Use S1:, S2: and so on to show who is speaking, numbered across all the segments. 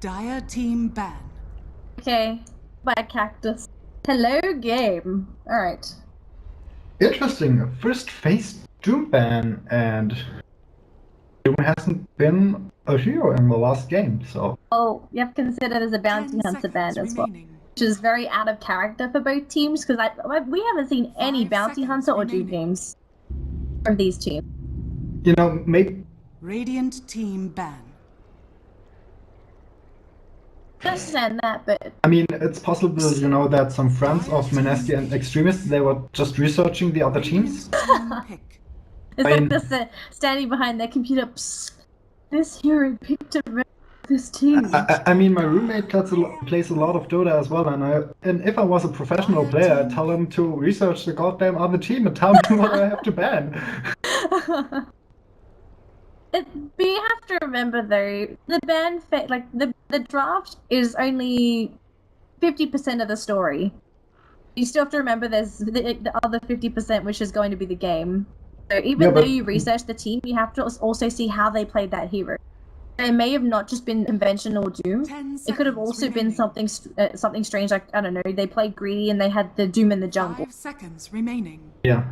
S1: Dire team ban.
S2: Okay, bye cactus. Hello game. Alright.
S3: Interesting. First phase Doom ban, and Doom hasn't been a hero in the last game, so.
S2: Oh, you have to consider there's a bounty
S1: 10
S2: hunter ban
S1: seconds
S2: as well.
S1: remaining.
S2: Which is very out of character for both teams, because we haven't seen any
S1: 5
S2: bounty
S1: seconds
S2: hunter or Doom
S1: remaining.
S2: games from these teams.
S3: You know, maybe.
S1: Radiant team ban.
S2: I understand that, but
S3: I mean, it's possible, you know, that some friends of Mineski and Xtrmst, they were just researching the other teams.
S1: Radiant team pick.
S2: it's
S3: I
S2: like
S3: mean-
S2: this standing behind their computer. Psst, this hero picked a this team.
S3: I mean, my roommate plays a lot of Dota as well, and if I was a professional player, I'd tell him to research the goddamn other team and tell me what I have to ban.
S2: But you have to remember though, the the draft is only 50% of the story. You still have to remember there's the other 50%, which is going to be the game. So even though you research the team, you have to also see how they played that hero. It may have not just been conventional Doom.
S1: 10
S2: It could have
S1: seconds
S2: also been
S1: remaining.
S2: something strange, like, I don't know, they played greedy and they had the Doom in the jungle.
S1: 5 seconds remaining.
S3: Yeah.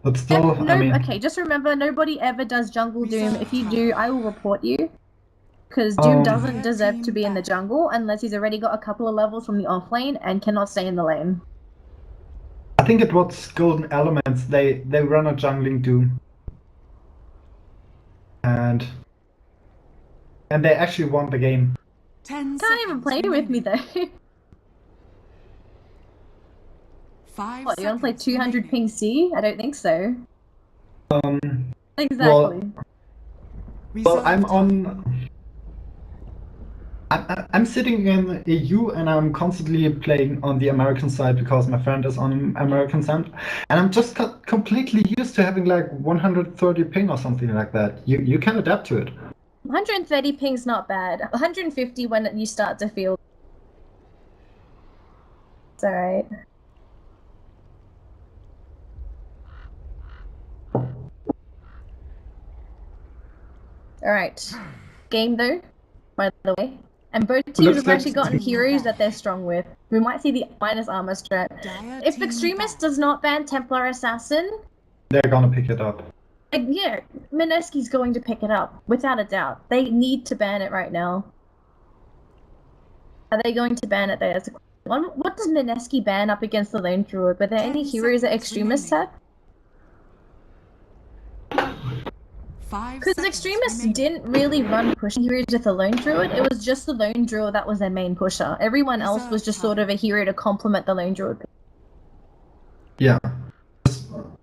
S3: But still, I mean.
S2: Okay, just remember, nobody ever does jungle Doom. If you do, I will report you. Because Doom doesn't deserve to be in the jungle unless he's already got a couple of levels from the offlane and cannot stay in the lane.
S3: I think it was Golden Elements. They run a jungling Doom. And they actually won the game.
S1: 10
S2: Can't even play with me though.
S1: 5
S2: What, you want to play
S1: seconds
S2: 200
S1: remaining.
S2: ping C? I don't think so.
S3: Well,
S2: Exactly.
S3: well, I'm
S1: Reserve
S3: on. I'm sitting in EU and I'm constantly playing on the American side because my friend is on American side, and I'm just completely used to having like 130 ping or something like that. You can adapt to it.
S2: 130 ping's not bad. 150 when you start to feel. It's alright. Alright. Game though, by the way. And both teams have actually gotten heroes that they're strong with. We might see the minus armor strat.
S1: Dire
S2: If
S1: team
S2: Xtrmst
S1: ban.
S2: does not ban Templar Assassin,
S3: They're gonna pick it up.
S2: yeah, Mineski's going to pick it up, without a doubt. They need to ban it right now. Are they going to ban it there? What does Mineski ban up against the Lone Druid? Were there any
S1: 10
S2: heroes that
S1: seconds
S2: Xtrmst had?
S1: 5
S2: Because
S1: seconds
S2: Xtrmst
S1: remaining.
S2: didn't really run pushing heroes with the Lone Druid. It was just the Lone Druid that was their main pusher. Everyone else was just sort of a hero to complement the Lone Druid.
S3: Yeah.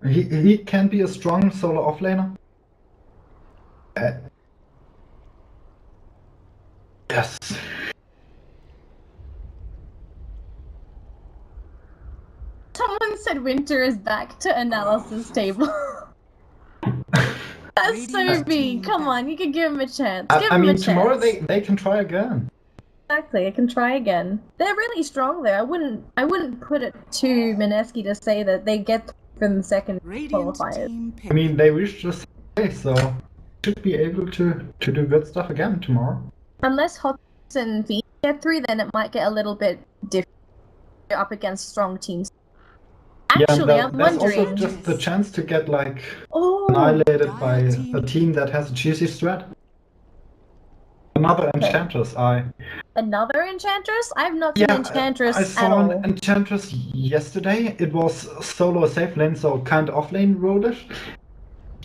S3: He can be a strong solo offlaner. Yes.
S2: Someone said Winter is back to analysis table. That's so
S1: Radiant
S2: mean.
S1: team
S2: Come
S1: ban.
S2: on, you can give him a chance. Give
S3: I
S2: him a
S3: mean,
S2: chance.
S3: tomorrow they can try again.
S2: Exactly, I can try again. They're really strong there. I wouldn't put it to Mineski to say that they get from the second
S1: Radiant
S2: qualifiers.
S1: team pick.
S3: I mean, they reached this place, so should be able to do good stuff again tomorrow.
S2: Unless Hawks and V get through, then it might get a little bit different up against strong teams. Actually,
S3: yeah,
S2: I'm
S3: there's
S2: wondering.
S3: also just the chance to get like
S2: Oh,
S3: annihilated by
S1: Dire
S3: a
S1: team.
S3: team that has a cheesy strat. Another Enchantress.
S2: another Enchantress? I've not seen Enchantress
S3: I
S2: at
S3: saw
S2: all.
S3: an Enchantress yesterday. It was solo safe lane, so kind of off lane roadish.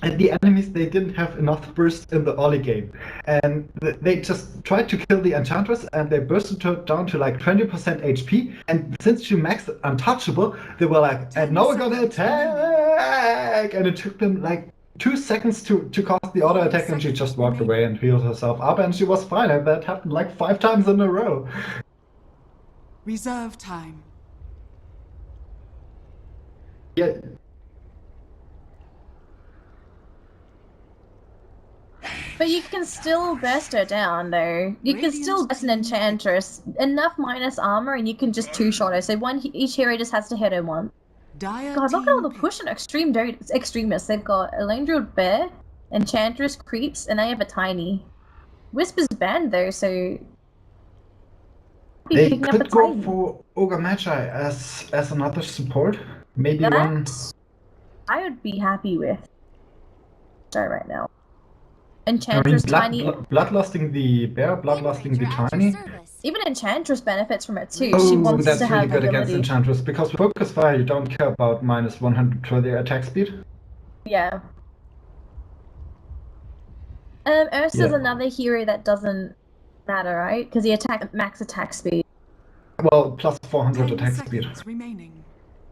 S3: And the enemies, they didn't have enough burst in the early game. And they just tried to kill the Enchantress and they bursted her down to like 20% HP. And since she maxed untouchable, they were like, and now we're gonna attack! And it took them like 2 seconds to cast the auto attack, and she just walked away and healed herself up, and she was fine. And that happened like 5 times in a row.
S1: Reserve time.
S3: Yeah.
S2: But you can still burst her down, though. You can still burst an Enchantress. Enough minus armor, and you can just two-shot her. So each hero just has to hit her once.
S1: Dire
S2: God, look at all the
S1: team
S2: push and Xtremists. They've got a Lone Druid Bear, Enchantress, Creeps, and they have a Tiny. Wisp is banned, though, so Be
S3: They
S2: picking up a
S3: could go
S2: Titan.
S3: for Ogre Magi as another support. Maybe one.
S2: That I would be happy with. Sorry, right now. Enchantress Tiny.
S3: Bloodlusting the bear, bloodlusting the tiny.
S2: Even Enchantress benefits from it too.
S3: Oh,
S2: She wants
S3: that's
S2: to
S3: really
S2: have
S3: good against
S2: ability.
S3: Enchantress, because with Focus Fire you don't care about minus 120 attack speed.
S2: Yeah. Ursa's
S3: Yeah.
S2: another hero that doesn't matter, right? Because he max attack speed.
S3: Well, plus 400
S1: 10
S3: attack speed.
S1: seconds remaining.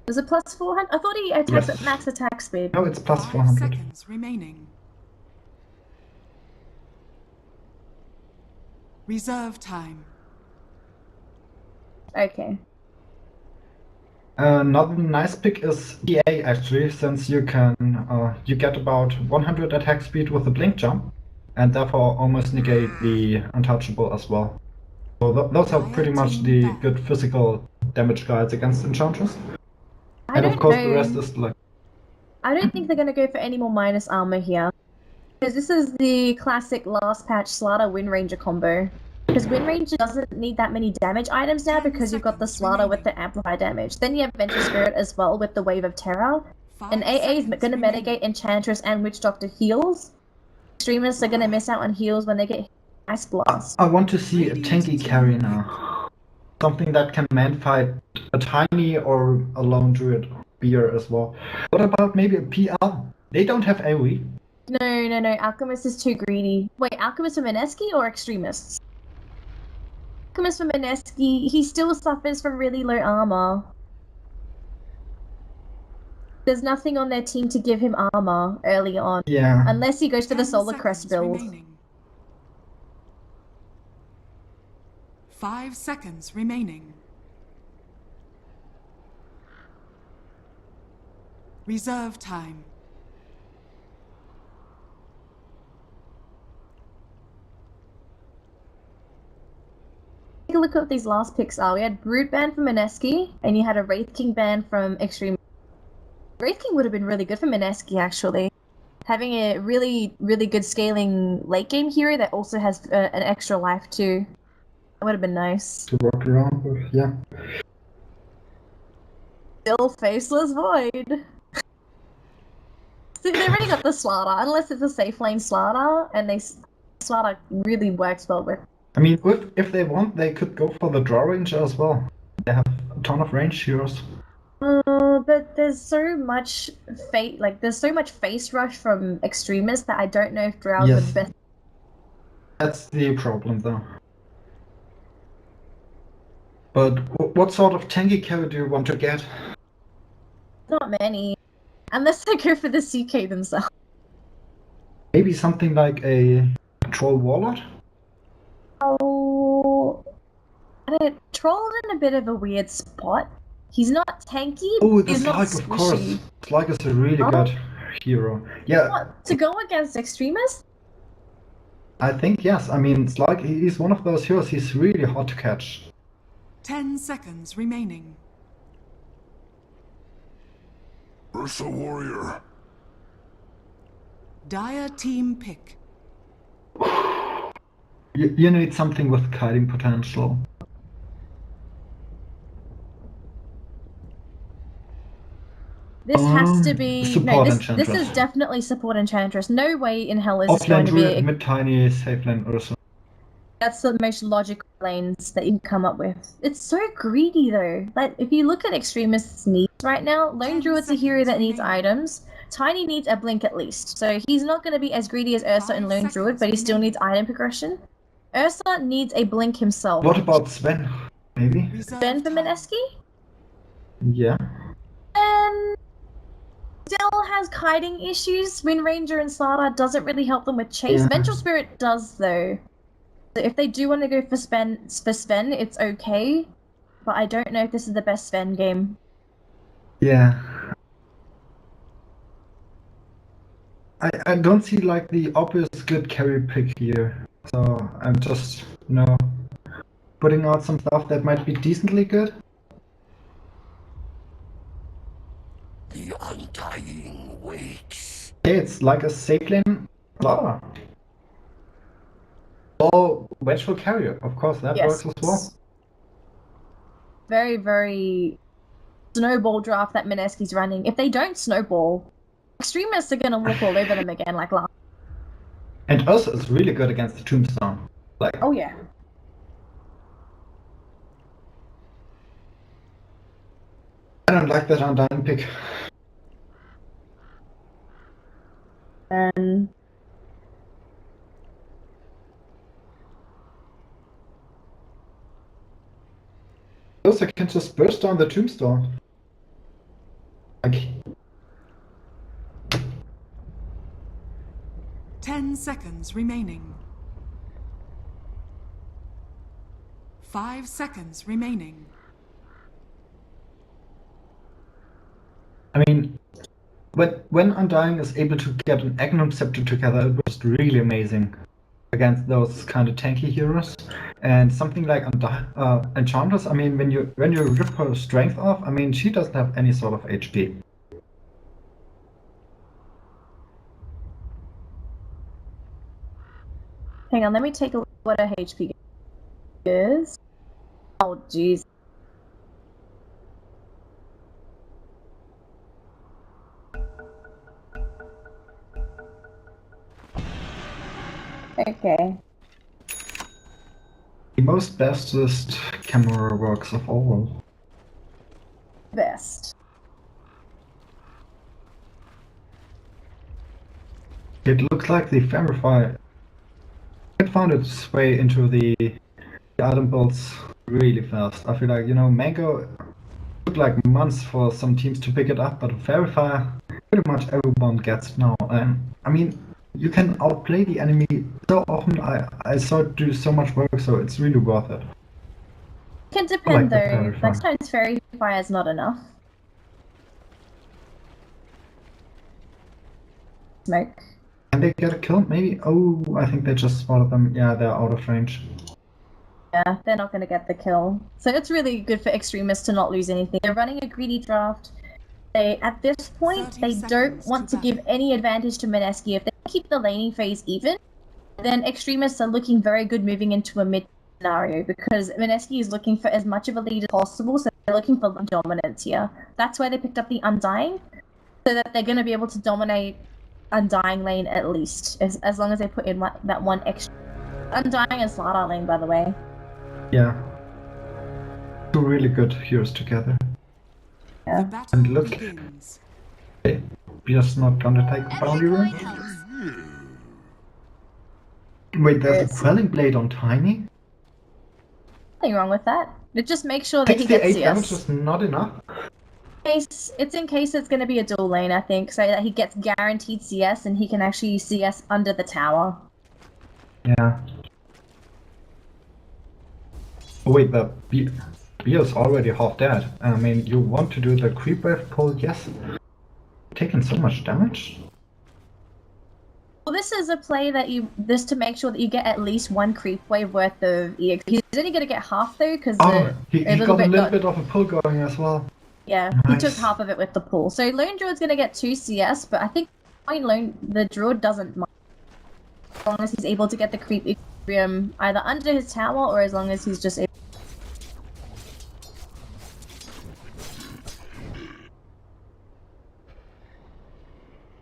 S2: Was it plus 400? I thought he attacks
S3: Yes.
S2: at max attack speed.
S3: No, it's plus
S1: 5
S3: 400.
S1: seconds remaining. Reserve time.
S2: Okay.
S3: Another nice pick is EA actually, since you can you get about 100 attack speed with the blink jump, and therefore almost negate the untouchable as well. So those are pretty much the good physical damage guides against Enchantress. And of course the rest is like.
S2: I don't think they're going to go for any more minus armor here. Because this is the classic last patch Slaughter Wind Ranger combo. Because Wind Ranger doesn't need that many damage items now because you've got the Slaughter with the amplify damage. Then you have Venture Spirit as well with the Wave of Terror. And AA is going to mitigate Enchantress and Witch Doctor heals. Extremists are going to miss out on heals when they get Ice Blast.
S3: I want to see a tanky carry now. Something that can man-fight a tiny or a lone druid beer as well. What about maybe a PR? They don't have AoE.
S2: No. Alchemist is too greedy. Wait, Alchemist for Mineski or Extremists? Alchemist for Mineski, he still suffers from really low armor. There's nothing on their team to give him armor early on.
S3: Yeah.
S2: Unless he goes for the
S1: 10
S2: Solar Crest
S1: seconds
S2: build.
S1: remaining. 5 seconds remaining. Reserve time.
S2: Take a look at what these last picks are. We had Brute ban from Mineski, and you had a Wraith King ban from Extreme. Wraith King would have been really good for Mineski, actually. Having a really, really good scaling late game hero that also has an extra life too. That would have been nice.
S3: To work around with, yeah.
S2: Still Faceless Void. See, they already got the Slaughter, unless it's a safe lane Slaughter, and Slaughter really works well with.
S3: I mean, if they want, they could go for the draw range as well. They have a ton of range heroes.
S2: But there's so much there's so much face rush from Extremists that I don't know if Drow's
S3: Yes.
S2: the best.
S3: That's the problem, though. But what sort of tanky carry do you want to get?
S2: Not many. Unless they go for the CK themselves.
S3: Maybe something like a Troll Warlord?
S2: Oh, Troll's in a bit of a weird spot. He's not tanky,
S3: Oh, the
S2: he's not
S3: Slag, of course.
S2: squishy.
S3: Slag is a really good hero. Yeah,
S2: What, to go against Extremists?
S3: I think yes. I mean, Slag, he's one of those heroes, he's really hard to catch.
S1: 10 seconds remaining.
S4: Ursa Warrior.
S1: Dire team pick.
S3: You need something with kiting potential.
S2: This has to be
S3: support
S2: this
S3: Enchantress.
S2: is definitely support Enchantress. No way in hell is this
S3: Offlane
S2: going to be
S3: druid, mid tiny, safe lane Ursa.
S2: That's the most logical lanes that you can come up with. It's so greedy though. Like if you look at Extremists' needs right now, Lone
S1: 10
S2: Druid's a hero that
S1: seconds
S2: needs
S1: remaining.
S2: items. Tiny needs a blink at least. So he's not going to be as greedy as Ursa and
S1: 5
S2: Lone Druid,
S1: seconds
S2: but he still
S1: remaining.
S2: needs item progression. Ursa needs a blink himself.
S3: What about Sven? Maybe?
S1: Reserve
S2: Ben for
S1: time.
S2: Mineski?
S3: Yeah.
S2: Still has kiting issues. Wind Ranger and Slaughter doesn't really help them with chase.
S3: Yeah.
S2: Vengeful Spirit does though. So if they do want to go for Sven, it's okay. But I don't know if this is the best Sven game.
S3: Yeah. I don't see like the obvious good carry pick here. So I'm just, putting out some stuff that might be decently good.
S4: The Undying waits.
S3: Hey, it's like a safe lane Slaughter. Or Vengeful Carrier, of course, that
S2: Yes.
S3: works as well.
S2: very, very snowball draft that Mineski's running. If they don't snowball, Xtremists are going to walk all over them again like last.
S3: And also, it's really good against the Tombstone. Like,
S2: Oh, yeah.
S3: I don't like that Undying pick.
S2: And
S3: Also, can just burst down the Tombstone. Like,
S1: 10 seconds remaining. 5 seconds remaining.
S3: I mean, when Undying is able to get an Agnum Scepter together, it was really amazing against those kind of tanky heroes. And something like Enchantress, I mean, when you rip her strength off, I mean, she doesn't have any sort of HP.
S2: hang on, let me take a look at what her HP is. Oh, jeez. Okay.
S3: The most bestest camera works of all.
S2: Best.
S3: It looks like the Verify it found its way into the item builds really fast. I feel like, you know, Mango took like months for some teams to pick it up, but Verify pretty much everyone gets it now. And I mean, you can outplay the enemy so often. I saw it do so much work, so it's really worth it.
S2: It can
S3: I like
S2: depend
S3: the
S2: though.
S3: Verify.
S2: Like sometimes Verify is not enough. Smoke.
S3: Can they get a kill? Maybe? Oh, I think they just spotted them. Yeah, they're out of range.
S2: Yeah, they're not going to get the kill. So it's really good for Xtremists to not lose anything. They're running a greedy draft. They, at this point,
S1: 30
S2: they don't
S1: seconds
S2: want
S1: to
S2: to give
S1: battle.
S2: any advantage to Mineski. If they keep the laning phase even, then Xtremists are looking very good moving into a mid scenario because Mineski is looking for as much of a lead as possible, so they're looking for dominance here. That's why they picked up the Undying, so that they're going to be able to dominate Undying lane at least, as long as they put in that one extra. Undying and Slardar lane, by the way.
S3: Yeah. Two really good heroes together.
S1: The
S2: Yeah.
S1: battle
S3: And look-
S1: begins.
S3: Okay. We're just not gonna take boundary rune. Wait, there's
S2: Yes.
S3: a Quelling Blade on Tiny?
S2: Nothing wrong with that. It just makes sure that he
S3: 68
S2: gets
S3: damage
S2: CS.
S3: is not enough.
S2: It's in case it's going to be a dual lane, I think, so that he gets guaranteed CS and he can actually CS under the tower.
S3: Yeah. Oh, wait, the Beer is already half dead. I mean, you want to do the creep wave pull? Yes. Taking so much damage?
S2: Well, this is a play that this to make sure that you get at least one creep wave worth of EX. He's only going to get half though, because
S3: Oh, he
S2: a
S3: got
S2: little
S3: a
S2: bit
S3: little
S2: got-
S3: bit of a pull going as well.
S2: Yeah, he took
S3: Nice.
S2: half of it with the pull. So Lone Druid's going to get 2 CS, but I think the Druid doesn't mind as long as he's able to get the creep equilibrium either under his tower or as long as he's just able.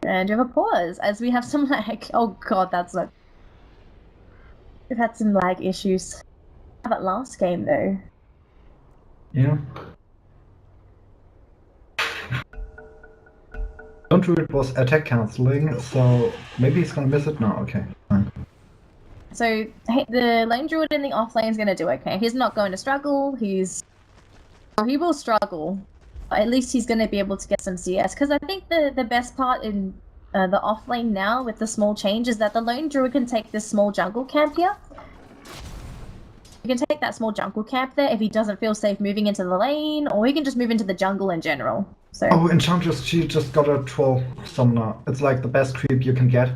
S2: And we have a pause as we have some lag. Oh god, that's not. We've had some lag issues. How about last game though?
S3: Yeah. Don't do it was attack cancelling, so maybe he's gonna miss it now. Okay, fine.
S2: So hey, the lane druid in the off lane is going to do okay. He's not going to struggle. He will struggle, but at least he's going to be able to get some CS. Because I think the best part in the off lane now with the small change is that the lone druid can take this small jungle camp here. He can take that small jungle camp there if he doesn't feel safe moving into the lane, or he can just move into the jungle in general. So
S3: Oh, Enchantress, she just got a troll summoner. It's like the best creep you can get.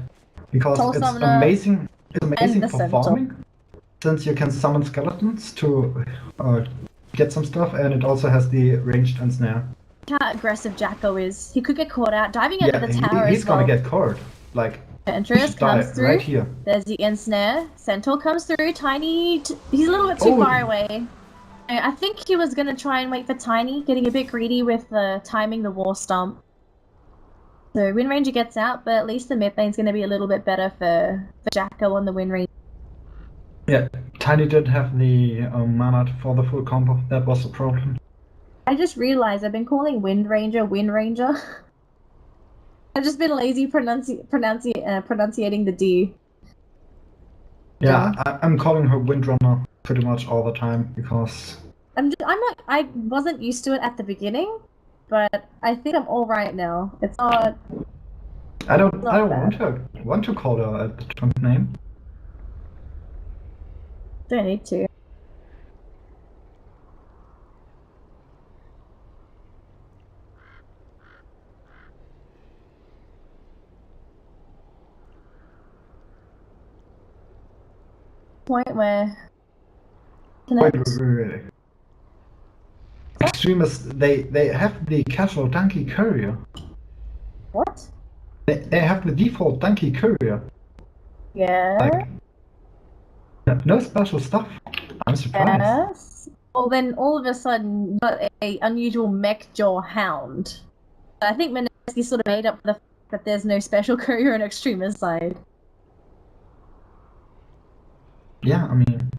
S3: Because
S2: Troll
S3: it's
S2: summoner
S3: amazing. It's amazing
S2: the
S3: for
S2: centaur.
S3: farming. Since you can summon skeletons to get some stuff, and it also has the ranged and snare.
S2: look how aggressive Jacko is. He could get caught out diving
S3: Yeah,
S2: under the tower
S3: he's
S2: as well.
S3: gonna get caught. Like, he
S2: Andreas
S3: should die
S2: comes through.
S3: right here.
S2: There's the ensnare. Centaur comes through. Tiny. He's a little bit too
S3: Oh.
S2: far away. I think he was gonna try and wait for Tiny, getting a bit greedy with timing the war stomp. So Wind Ranger gets out, but at least the mid lane's gonna be a little bit better for Jacko on the Wind Ranger.
S3: Yeah, Tiny did have the mana for the full combo. That was the problem.
S2: I just realized I've been calling Wind Ranger Wind Ranger. I've just been lazy pronunciating the D.
S3: Yeah, I'm calling her Windrunner pretty much all the time because
S2: I wasn't used to it at the beginning, but I think I'm all right now. It's not.
S3: I don't
S2: bad.
S3: want to call her a different name.
S2: Don't need to. Point where
S3: Wait.
S2: connect.
S3: Xtrmst, they have the casual donkey courier.
S2: What?
S3: They have the default donkey courier.
S2: Yeah.
S3: Like, no special stuff. I'm surprised.
S2: Yes. Well, then all of a sudden, you got a unusual mech jaw hound. I think Mineski sort of made up for the fact that there's no special courier on Xtrmist side.
S3: Yeah, I mean,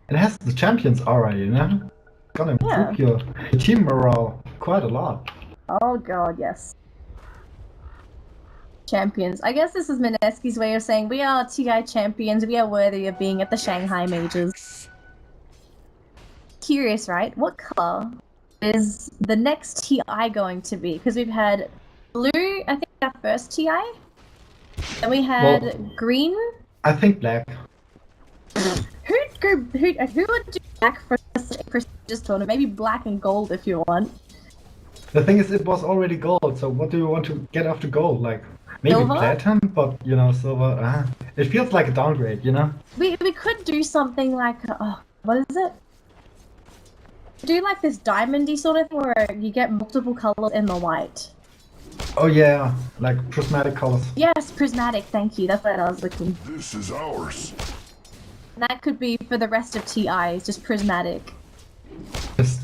S3: it has the champions aura, you know? Gonna improve your team morale quite a lot.
S2: Oh god, yes. Champions. I guess this is Mineski's way of saying we are TI champions, we are worthy of being at the Shanghai majors. Curious, right? What color is the next TI going to be? Because we've had blue, I think our first TI. Then we had green.
S3: I think black.
S2: Who would do black for a prestigious tournament? Maybe black and gold if you want.
S3: The thing is, it was already gold, so what do you want to get after gold? Like, maybe
S2: Silver?
S3: platinum, but, you know, silver, it feels like a downgrade, you know?
S2: We could do something like, what is it? Do like this diamondy sort of thing where you get multiple colors in the white.
S3: Oh yeah, like prismatic colors.
S2: Yes, prismatic, thank you, that's what I was looking.
S4: This is ours.
S2: That could be for the rest of TIs, just prismatic.
S3: Just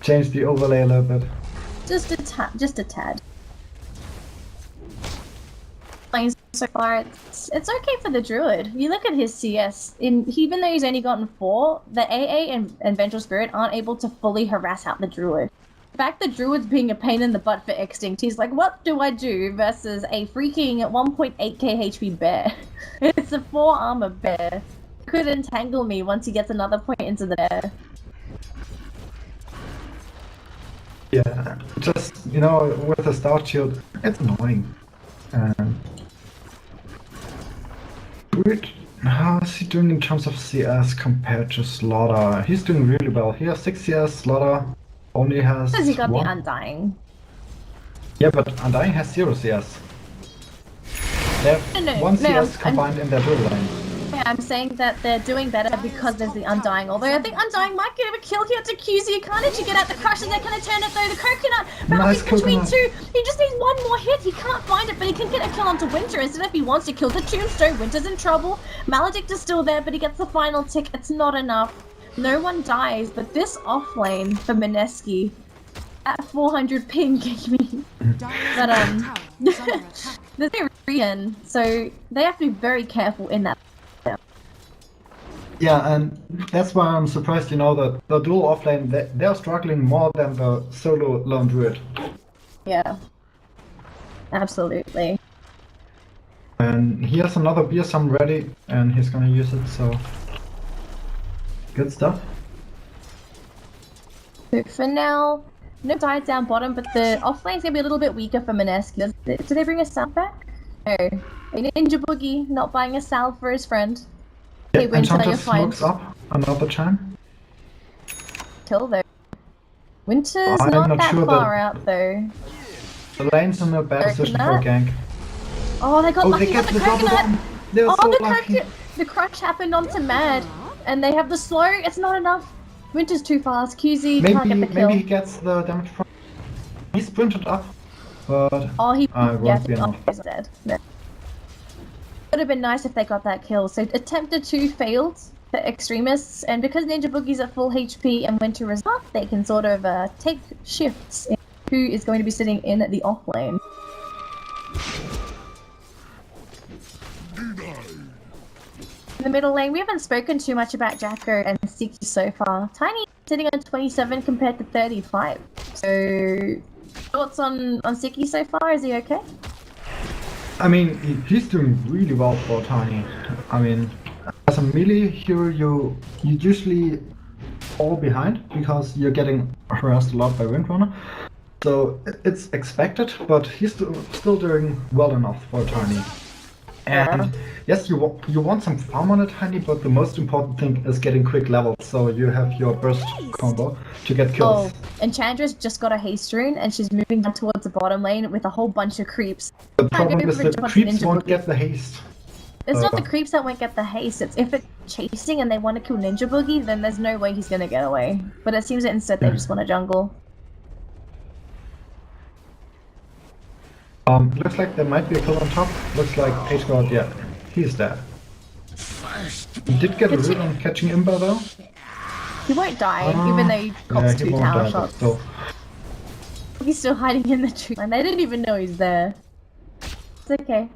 S3: change the overlay a little bit.
S2: Just a tad. Playing so far, it's okay for the druid. You look at his CS, even though he's only gotten 4, the AA and Vengeful Spirit aren't able to fully harass out the druid. In fact, the druid's being a pain in the butt for Extinct. He's like, what do I do versus a freaking 1.8k HP bear? It's a 4 armor bear. Could entangle me once he gets another point into the bear.
S3: Yeah, just, you know, with the star shield, it's annoying. How is he doing in terms of CS compared to Slaughter? He's doing really well. He has 6 CS, Slaughter only has
S2: Because he got
S3: 1.
S2: the Undying.
S3: Yeah, but Undying has 0 CS. They have 1 CS combined in their dual lane.
S2: Yeah, I'm saying that they're doing better because there's the Undying. Although I think Undying might get a kill here to QZ. Can't you get out the crush and they're gonna turn it though? The coconut
S3: Nice
S2: between
S3: coconut.
S2: 2. He just needs 1 more hit. He can't find it, but he can get a kill onto Winter. Instead, if he wants to kill the Tombstone, Winter's in trouble. Maledict is still there, but he gets the final tick. It's not enough. No one dies, but this offlane for Mineski at 400 ping gave me. But there's no reason, so they have to be very careful in that.
S3: Yeah, and that's why I'm surprised, you know, that the dual offlane, they're struggling more than the solo lone druid.
S2: Yeah. Absolutely.
S3: And he has another beer sum ready, and he's gonna use it, so... Good stuff.
S2: So for now, no dive down bottom, but the offlane's gonna be a little bit weaker for Mineski. Do they bring a salve back? No. A Ninja Boogie not buying a salve for his friend.
S3: Yeah,
S2: Hey, Winter, you're
S3: Enchantress
S2: fine.
S3: smokes up another time.
S2: Kill though. Winter's
S3: I'm
S2: not
S3: not
S2: that
S3: sure
S2: far
S3: that-
S2: out though.
S3: The lane's in a bad position for a gank.
S2: Oh, they got
S3: Oh,
S2: lucky
S3: they
S2: with
S3: get
S2: the
S3: the double
S2: coconut!
S3: bomb! They're
S2: Oh,
S3: so
S2: the
S3: lucky!
S2: the crush happened onto Mad, and they have the slow. It's not enough. Winter's too fast. QZ can't get the kill.
S3: Maybe he gets the damage from... He sprinted up, but...
S2: Oh, he
S3: it won't be enough.
S2: he's dead. No. Would have been nice if they got that kill. So attempted 2 failed. the Xtremists, and because Ninja Boogie's at full HP and Winter is up, they can sort of take shifts in who is going to be sitting in the off lane. In the middle lane, we haven't spoken too much about Jacko and Siki so far. Tiny sitting on 27 compared to 35. So, thoughts on Siki so far? Is he okay?
S3: I mean, he's doing really well for Tiny. I mean, as a melee hero, you usually fall behind because you're getting harassed a lot by Windrunner. So it's expected, but he's still doing well enough for Tiny. And yes, you want some farm on a Tiny, but the most important thing is getting quick levels, so you have your burst combo to get kills.
S2: Oh, and Chandra's just got a haste rune, and she's moving down towards the bottom lane with a whole bunch of creeps.
S3: The problem is the creeps won't get the haste.
S2: It's not the creeps that won't get the haste, it's if it's chasing and they want to kill Ninja Boogie, then there's no way he's gonna get away. But it seems that instead they just want to jungle.
S3: Looks like there might be a kill on top. Looks like H-God, yeah, he's dead. He did get a rune on catching Imba though.
S2: He won't die, even though he cops two tower shots.
S3: Still.
S2: He's still hiding in the tree line. They didn't even know he's there. It's okay.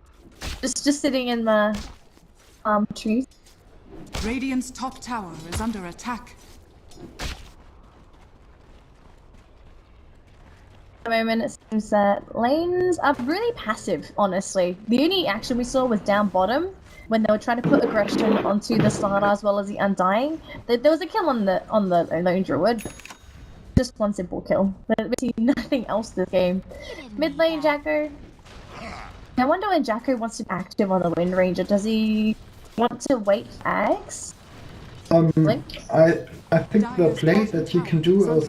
S2: Just sitting in the trees.
S1: Radiant's top tower is under attack.
S2: At the moment, it seems that lanes are really passive, honestly. The only action we saw was down bottom, when they were trying to put aggression onto the starter as well as the Undying. There was a kill on the Lone Druid. Just one simple kill. But we see nothing else this game. Mid lane, Jacko. I wonder when Jacko wants to be active on the Wind Ranger. Does he want to wait for Ags?
S3: I think the play that you can do is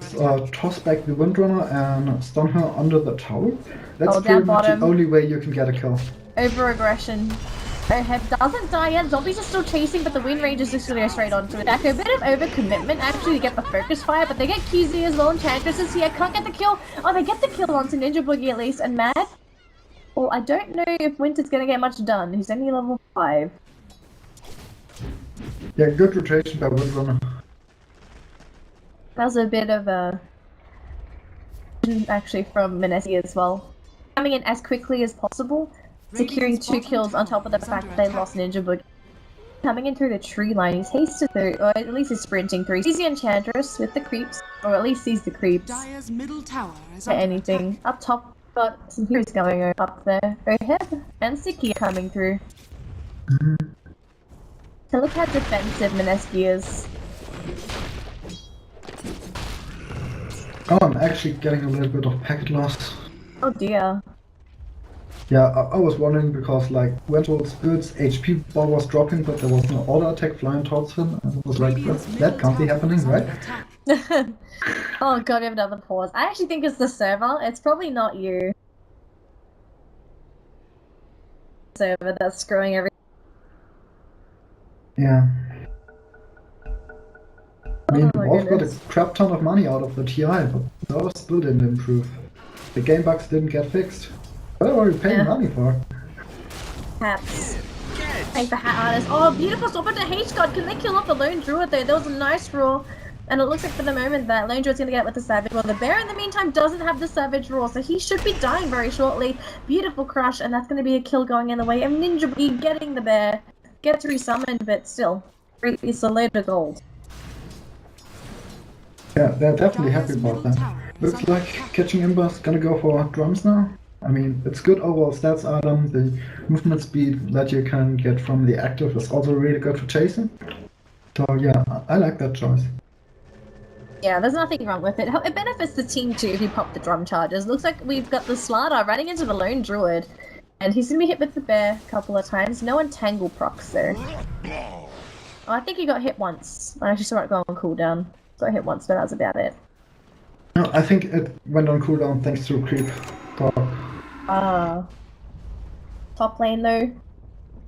S3: toss back the Windrunner and stun her under the tower. That's pretty much the only way you can get a kill.
S2: Over aggression. Ahead doesn't die yet. Zombies are still chasing, but the Wind Ranger's just gonna go straight onto it. Jacko, a bit of overcommitment actually to get the focus fire, but they get QZ as well, and Chandra's is here. Can't get the kill. Oh, they get the kill onto Ninja Boogie at least, and Mad. Well, I don't know if Winter's gonna get much done. He's only level 5.
S3: Yeah, good rotation by Windrunner.
S2: That was a bit of a... actually from Mineski as well. Coming in as quickly as possible, securing 2 kills on top of the fact that they lost Ninja Boogie. Coming in through the tree line, he's hasted through, or at least he's sprinting through. He's the Enchantress with the creeps, or at least sees the creeps.
S1: Dire's middle tower is
S2: Or
S1: under
S2: anything.
S1: attack.
S2: Up top, got some heroes going up there. Ahead, and Siki coming through. So look how defensive Mineski is.
S3: Oh, I'm actually getting a little bit of packet loss.
S2: Oh dear.
S3: Yeah, I was wondering because like Wendel's goods HP bar was dropping, but there was no auto attack flying towards him, and it was like, that can't be happening, right?
S2: Oh god, we have another pause. I actually think it's the server. It's probably not you. Server that's screwing everything.
S3: Yeah. I mean,
S2: Oh my
S3: Wolf got a
S2: goodness.
S3: crap ton of money out of the TI, but those still didn't improve. The game bugs didn't get fixed. What are we paying money for?
S2: Hats. Thank the hat artist. Oh, beautiful swap into H-God. Can they kill off the Lone Druid there? There was a nice roar. And it looks like for the moment that Lone Druid's gonna get with the Savage. Well, the Bear in the meantime doesn't have the Savage roar, so he should be dying very shortly. Beautiful crush, and that's gonna be a kill going in the way of Ninja Boogie getting the Bear. Gets resummoned, but still. It's a load of gold.
S3: Yeah, they're definitely happy about that. Looks like catching Imba's gonna go for drums now. I mean, it's good overall stats item. The movement speed that you can get from the active is also really good for chasing. So yeah, I like that choice.
S2: Yeah, there's nothing wrong with it. It benefits the team too if you pop the drum charges. Looks like we've got the Slardar running into the Lone Druid. And he's gonna be hit with the Bear a couple of times. No Entangle procs there. Oh, I think he got hit once. I actually saw it go on cooldown. Got hit once, but that was about it.
S3: No, I think it went on cooldown thanks to creep.
S2: Top lane though.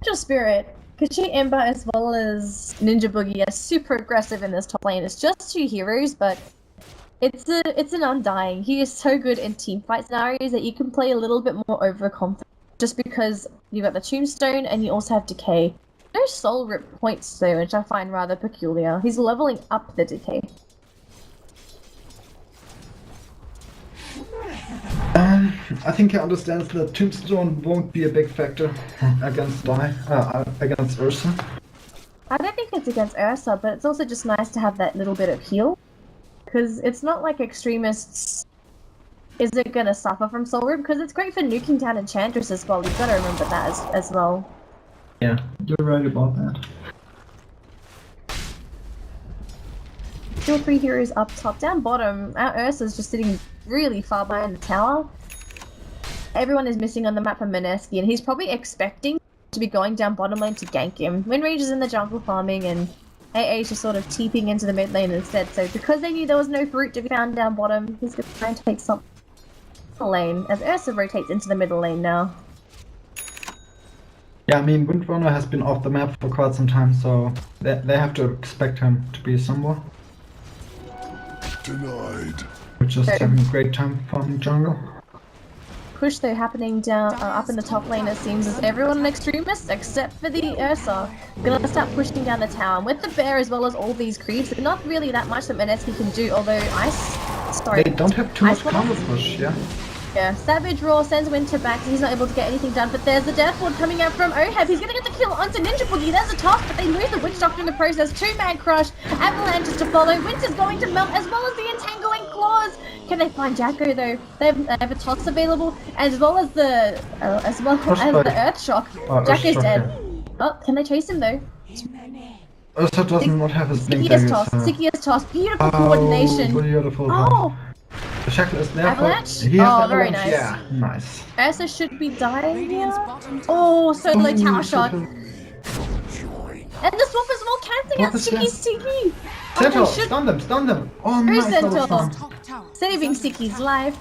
S2: Angel Spirit, Kachi Ember as well as Ninja Boogie are super aggressive in this top lane. It's just 2 heroes, but it's an Undying. He is so good in teamfight scenarios that you can play a little bit more overconfident just because you've got the Tombstone and you also have Decay. No soul rip points though, which I find rather peculiar. He's leveling up the decay.
S3: I think he understands that Tombstone won't be a big factor against against Ursa.
S2: I don't think it's against Ursa, but it's also just nice to have that little bit of heal. Because it's not like Xtrmists isn't gonna suffer from soul rip, because it's great for nuking down Enchantress as well. You've got to remember that as well.
S3: Yeah, you're right about that.
S2: Still 3 heroes up top. Down bottom, our Ursa's just sitting really far behind the tower. Everyone is missing on the map from Mineski, and he's probably expecting to be going down bottom lane to gank him. Windrange is in the jungle farming, and AA is just sort of TPing into the mid lane instead. So because they knew there was no fruit to be found down bottom, he's going to try and take some lane as Ursa rotates into the middle lane now.
S3: Yeah, I mean, Windrunner has been off the map for quite some time, so they have to expect him to be somewhere.
S4: Denied.
S3: We're just having a great time farming jungle.
S2: Push though happening down up in the top lane, it seems, as everyone in Xtrmst except for the Ursa gonna start pushing down the tower. And with the bear as well as all these creeps, there's not really that much that Mineski can do, although
S3: They don't have too much counter push, yeah.
S2: Yeah, Savage Roar sends Winter back, so he's not able to get anything done, but there's the Death Ward coming out from Oheb. He's gonna get the kill onto Ninja Boogie. There's a toss, but they lose the Witch Doctor in the process. 2-man crush, Avalanche to follow. Winter's going to melt, as well as the Entangling Claws. Can they find Jacko though? They have a toss available, as well as the Earth Shock. Jacko's dead. Yeah. Oh, can they chase him though?
S3: Ursa does not have his blink
S2: Sickiest toss, Sickiest toss. Beautiful coordination.
S3: Beautiful.
S2: Oh!
S3: The Shackle is there.
S2: Avalanche?
S3: He has
S2: Oh, very nice.
S3: Yeah, nice.
S2: Ursa should be dying here. Oh, solo tower shot. And the swap is all cancelling out Sticky.
S3: Centaur, stun them. Oh, nice.
S2: Centaur. Saving Sticky's life.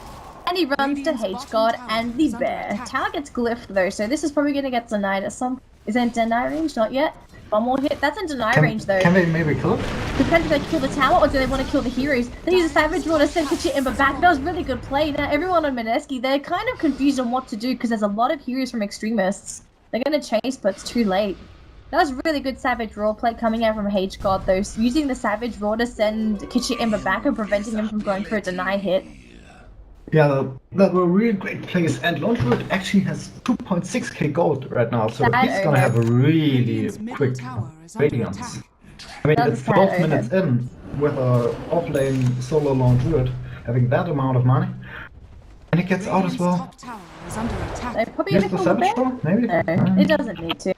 S2: And he runs to H-God and the bear. Tower gets glyphed though, so this is probably going to get denied at some... Is that in deny range? Not yet. One more hit. That's in deny range though.
S3: Can they maybe kill it?
S2: Depends if they kill the tower or do they want to kill the heroes. They use a Savage Roar to send Ember back. That was really good play. Now everyone on Mineski, they're kind of confused on what to do because there's a lot of heroes from Xtrmists. They're going to chase, but it's too late. That was really good Savage Roar play coming out from H-God though. Using the Savage Roar to send Ember back and preventing him from going for a deny hit.
S3: Yeah, that were really great plays, and Launchwood actually has 2.6k gold right now, so he's gonna have a really quick radiance. I mean, it's 12 minutes in with a off-lane solo Launchwood having that amount of money, and it gets out as well.
S2: They're probably
S3: Use the Savage Roar, maybe?
S2: No, it doesn't need to.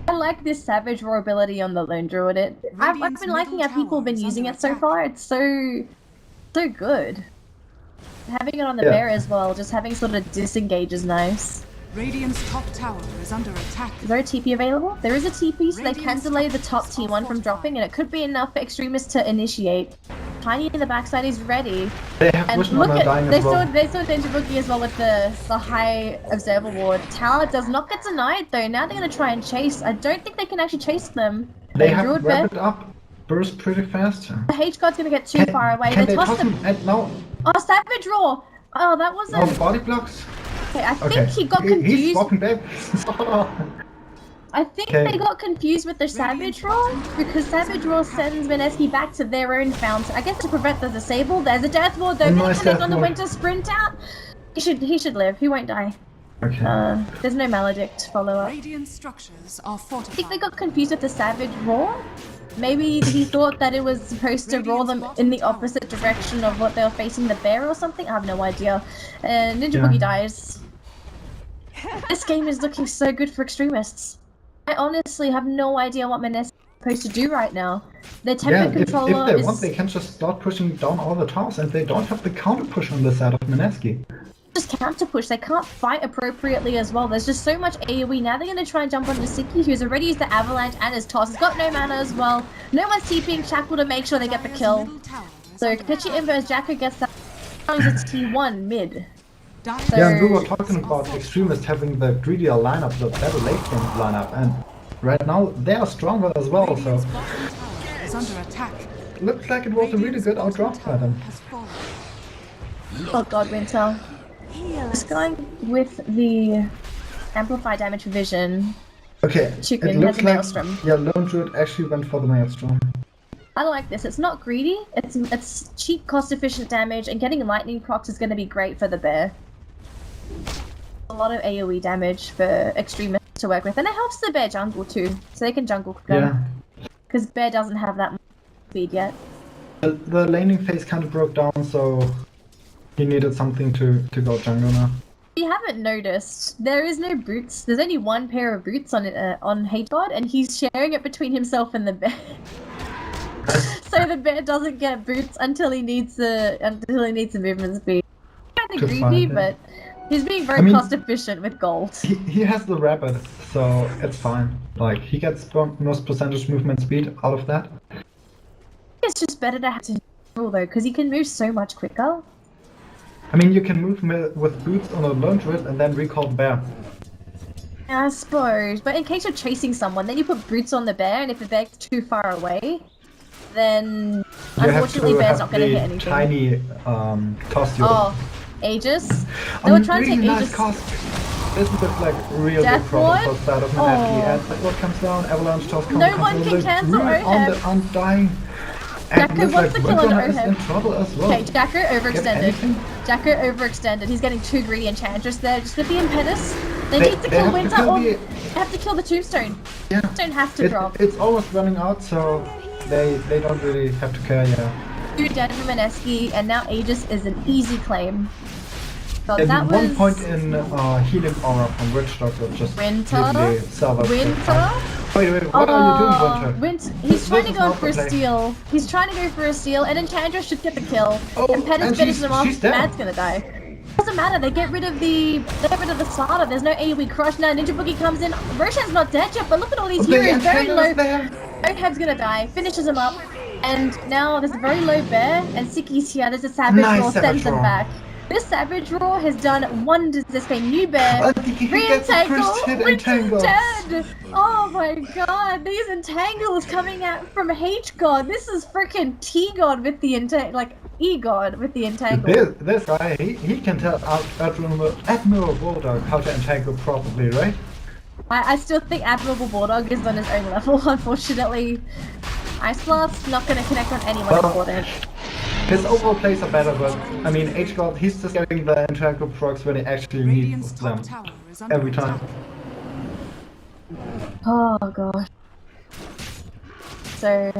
S2: I like this Savage Roar ability on the Lone Druid. I've been liking how people have been using it so far. It's so good. Having it on the bear as well, just having sort of disengage is nice.
S1: Radiant's top tower is under attack.
S2: Is there a TP available? There is a TP, so they can delay the top T1 from dropping, and it could be enough for Xtrmists to initiate. Tiny in the backside is ready.
S3: They have
S2: and
S3: look at
S2: they saw Danger Boogie as well with the high observer ward. Tower does not get denied though. Now they're gonna try and chase. I don't think they can actually chase them.
S3: They have wrapped up. Burst pretty fast.
S2: The H-God's gonna get too far away.
S3: Can they toss him? No.
S2: Oh, Savage Roar! Oh, that wasn't...
S3: Oh, the body blocks?
S2: Okay, I think he got confused.
S3: He's walking back.
S2: I think they got confused with their Savage Roar, because Savage Roar sends Mineski back to their own fountain. I guess to prevent the disable. There's a Death Ward though, gonna connect on the Winter Sprint out. He should live, he won't die.
S3: Okay.
S2: There's no Maledict follow-up.
S1: Radiant structures are fortified.
S2: I think they got confused with the Savage Roar. Maybe he thought that it was supposed to roar them in the opposite direction of what they were facing the bear or something. I have no idea. Ninja Boogie dies. This game is looking so good for Xtrmists. I honestly have no idea what Mineski is supposed to do right now. Their temper controller
S3: if they want, they can just start pushing down all the towers, and they don't have the counter push on the side of Mineski.
S2: Just counter push. They can't fight appropriately as well. There's just so much AoE. Now they're going to try and jump onto Siki, who's already used the Avalanche and his toss. He's got no mana as well. No one's TPing Shackle to make sure they get the kill. So Ember as Jacko gets that. It's T1 mid.
S3: Yeah, and we were talking about Xtrmists having the greedier lineup, the better late game lineup, and right now they are stronger as well, so... Looks like it was a really good outdraft by them.
S2: Oh god, Winter. Just going with the Amplify Damage Vision.
S3: Okay,
S2: Chicken
S3: it
S2: has
S3: looks
S2: a
S3: like
S2: Maelstrom.
S3: yeah, Lone Druid actually went for the Maelstrom.
S2: I like this. It's not greedy. It's cheap, cost-efficient damage, and getting lightning procs is going to be great for the bear. A lot of AoE damage for Xtrmst to work with, and it helps the bear jungle too, so they can jungle quicker.
S3: Yeah.
S2: Because bear doesn't have that much speed yet.
S3: The laning phase kind of broke down, so he needed something to go jungle now.
S2: If you haven't noticed, there is no boots. There's only one pair of boots on HGod, and he's sharing it between himself and the bear. So the bear doesn't get boots until he needs the movement speed. Kind of greedy, but he's being very cost efficient with gold.
S3: He has the rapid, so it's fine. Like he gets most percentage movement speed out of that.
S2: It's just better to have to though, because he can move so much quicker.
S3: I mean, you can move with boots on a Lone Druid and then recall the bear.
S2: Yeah, I suppose, but in case you're chasing someone, then you put boots on the bear, and if the bear's too far away, then unfortunately bear's not going to hit anything.
S3: Tiny cost.
S2: Oh, Aegis. They were trying
S3: really
S2: to take
S3: nice
S2: Aegis.
S3: Cost. This is like real
S2: Death
S3: big problem
S2: Ward?
S3: for start of Mineski. And what comes down? Avalanche toss comes
S2: No one can cancel
S3: on
S2: Oheb.
S3: the Undying. And
S2: Jacko
S3: looks
S2: wants
S3: like
S2: to kill on
S3: Windrunner is
S2: Oheb.
S3: in trouble as well.
S2: Okay, Jacko overextended.
S3: anything?
S2: Jacko overextended. He's getting too greedy. Enchantress there, just with the impetus. They need to
S3: they
S2: kill
S3: have to
S2: Winter
S3: kill
S2: or
S3: the-
S2: they have to kill the Tombstone.
S3: Yeah.
S2: Don't have to drop.
S3: It's almost running out, so they don't really have to care. Yeah.
S2: 2 dead from Mineski, and now Aegis is an easy claim. So
S3: There's
S2: that
S3: one
S2: was
S3: point in healing aura from Witch Doctor just
S2: Winter?
S3: really salvaged it.
S2: Winter?
S3: Wait, what are you doing, Winter?
S2: He's trying to
S3: This
S2: go
S3: is
S2: for a
S3: not the play.
S2: steal. He's trying to go for a steal, and Enchantress should get the kill.
S3: Oh,
S2: and Pettis
S3: and
S2: finishes him off.
S3: she's dead.
S2: Mad's gonna die. Doesn't matter. They get rid of the starter. There's no AoE crush now. Ninja Boogie comes in. Roshan's not dead yet, but look at all these
S3: The
S2: heroes. Very
S3: antagonist
S2: low.
S3: there.
S2: Oheb's gonna die. Finishes him up, and now there's a very low bear, and Siki's here. There's a Savage
S3: Nice
S2: Roar,
S3: Savage
S2: sends him
S3: Roar.
S2: back. This Savage Roar has done wonders this game. New bear.
S3: I think he gets the first hit
S2: Winter's
S3: entangled.
S2: dead. Oh my god, these entangles coming out from H-God. This is freaking T-God with the E-God with the entangle.
S3: This guy, he can tell Admiral Bulldog how to entangle properly, right?
S2: I still think Admirable Bulldog is on his own level, unfortunately. Ice Blast, not gonna connect on anyone important.
S3: His overall plays are better, but I mean, H-God, he's just getting the entangle procs when he actually needs
S1: Radiant's
S3: them.
S1: top tower is under
S3: Every time.
S1: attack.
S2: Oh gosh. So,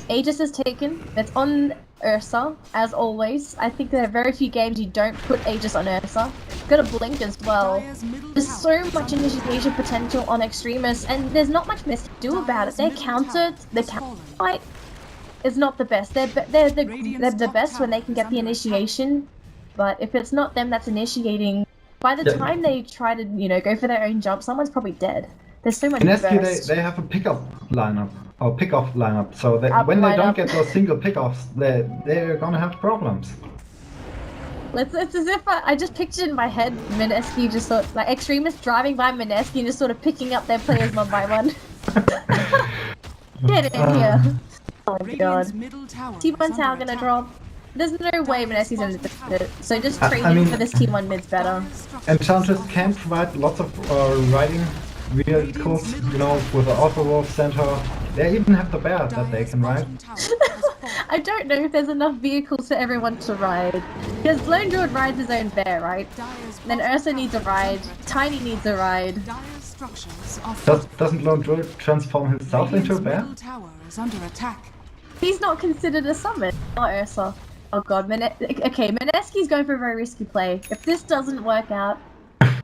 S2: Aegis is taken. It's on Ursa, as always. I think there are very few games you don't put Aegis on Ursa. Got a blink as well.
S1: Dire's middle
S2: There's
S1: tower
S2: so much initiation potential on Xtrmst, and there's not much Miss to do about it. Their counter fight is not the best. They're the best when they can get the initiation, but if it's not them that's initiating, by the time they try to go for their own jump, someone's probably dead. There's so much
S3: In
S2: burst.
S3: SQ, they have a pickup lineup, or pickoff lineup, so that
S2: Up
S3: when they
S2: lineup.
S3: don't get those single pickoffs, they're gonna have problems.
S2: It's as if I just pictured in my head Mineski just sort like Xtrmst driving by Mineski and just sort of picking up their players one by one. Get in here. Oh my god.
S1: Radiant's middle tower
S2: T1
S1: is
S2: tower
S1: under
S2: gonna
S1: attack.
S2: drop. There's no way Mineski's gonna defend it. So just
S3: I
S2: trading
S3: mean-
S2: for this T1 mid's better.
S1: Dire's structures
S3: Enchantress
S1: are
S3: can provide lots of riding vehicles, with the Auto Wolf Center. They even have the bear that they
S1: Dire's
S3: can ride.
S1: bottom tower has fallen.
S2: I don't know if there's enough vehicles for everyone to ride. Because Lone Druid rides his own bear, right?
S1: Dire's
S2: Then
S1: bottom
S2: Ursa
S1: tower
S2: needs a
S1: is
S2: ride.
S1: under attack.
S2: Tiny needs a ride.
S1: Dire's structures are
S3: Doesn't Lone Druid transform himself into a
S1: Radiant's
S3: bear?
S1: middle tower is under attack.
S2: He's not considered a summon. Not Ursa. Oh god, okay, Mineski's going for a very risky play. If this doesn't work out,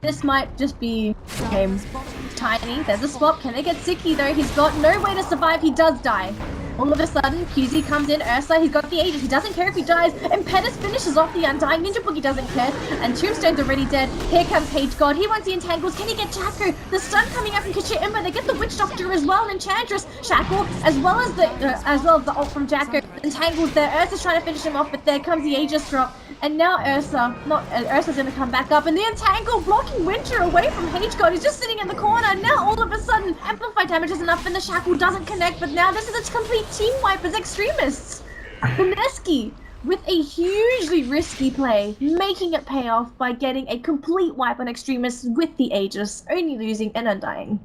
S2: this might just be game.
S1: Dire's bottom
S2: Tiny, there's a swap. Can they get Siki though? He's got no way to survive. He does die. All of a sudden, QZ comes in. Ursa, he's got the Aegis. He doesn't care if he dies. And Pettis finishes off the Undying. Ninja Boogie doesn't care. And Tombstone's already dead. Here comes H-God. He wants the Entangles. Can he get Jacko? The stun coming out from Kishia Imba. They get the Witch Doctor as well. And Enchantress, Shackle, as well as the ult from Jacko. Entangles there. Ursa's trying to finish him off, but there comes the Aegis drop. And now Ursa's gonna come back up. And the Entangle blocking Winter away from H-God. He's just sitting in the corner. And now all of a sudden, Amplify damage is enough, and the Shackle doesn't connect. But now this is a complete team wipe as Xtrmists. Mineski with a hugely risky play, making it pay off by getting a complete wipe on Xtrmists with the Aegis, only losing an Undying.